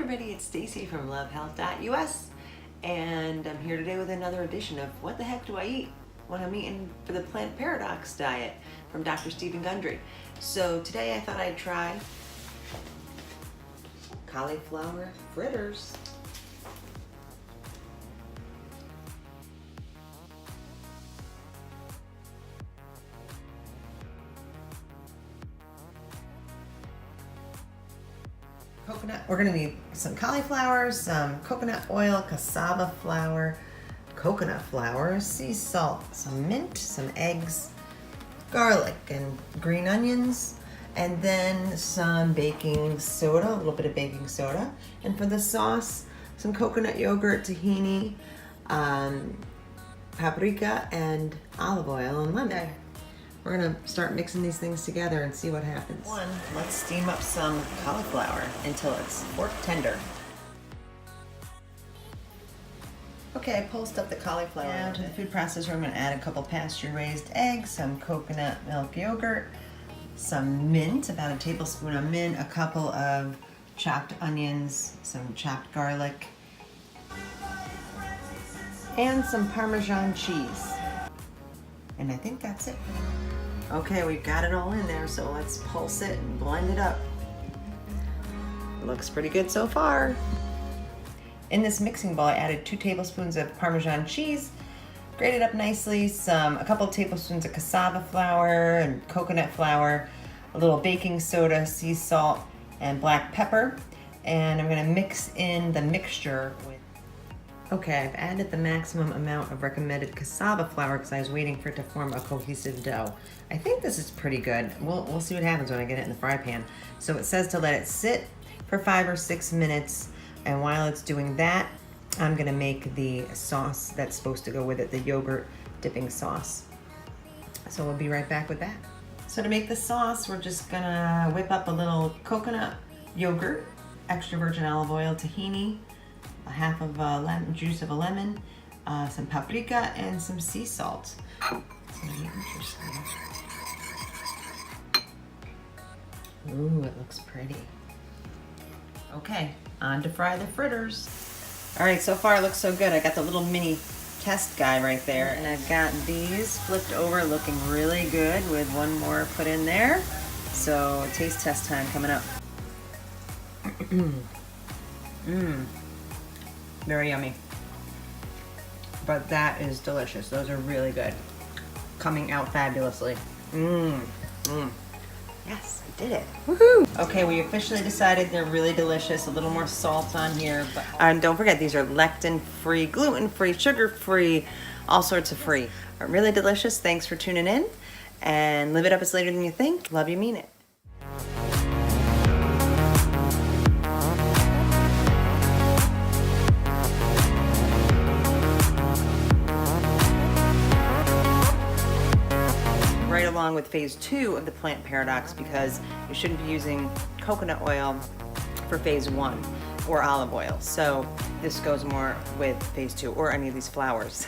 everybody, it's Stacey from LoveHealth.us, and I'm here today with another edition of What the Heck Do I Eat When I'm Eating for the Plant Paradox Diet from Dr. Stephen Gundry. So today I thought I'd try cauliflower fritters. Coconut. We're going to need some cauliflower, some coconut oil, cassava flour, coconut flour, sea salt, some mint, some eggs, garlic and green onions, and then some baking soda, a little bit of baking soda. And for the sauce, some coconut yogurt, tahini, paprika, and olive oil and lemon. We're gonna start mixing these things together and see what happens. Let's steam up some cauliflower until it's fork tender. Okay, I pulsed up the cauliflower. Now to the food processor, I'm gonna add a couple pasture-raised eggs, some coconut milk yogurt, some mint, about a tablespoon of mint, a couple of chopped onions, some chopped garlic, and some Parmesan cheese. And I think that's it. Okay, we've got it all in there, so let's pulse it and blend it up. It looks pretty good so far. In this mixing bowl, I added 2 tablespoons of Parmesan cheese, grated up nicely, a couple of tablespoons of cassava flour and coconut flour, a little baking soda, sea salt, and black pepper. And I'm gonna mix in the mixture with. Okay, I've added the maximum amount of recommended cassava flour because I was waiting for it to form a cohesive dough. I think this is pretty good. We'll see what happens when I get it in the fry pan. So it says to let it sit for 5 or 6 minutes, and while it's doing that, I'm gonna make the sauce that's supposed to go with it, the yogurt dipping sauce. So we'll be right back with that. So to make the sauce, we're just gonna whip up a little coconut yogurt, extra virgin olive oil, tahini, a half of juice of a lemon, some paprika, and some sea salt. Ooh, it looks pretty. Okay, on to fry the fritters. All right, so far it looks so good. I got the little mini test guy right there, and I've got these flipped over looking really good with one more put in there. So taste test time coming up. Very yummy. But that is delicious. Those are really good. Coming out fabulously. Yes, we did it. Woohoo! Okay, we officially decided they're really delicious. A little more salt on here. And don't forget, these are lectin-free, gluten-free, sugar-free, all sorts of free. Are really delicious. Thanks for tuning in. And live it up, it's later than you think. Love you, mean it. Right along with phase 2 of the plant paradox, because you shouldn't be using coconut oil for phase 1 or olive oil. So this goes more with phase 2 or any of these flours.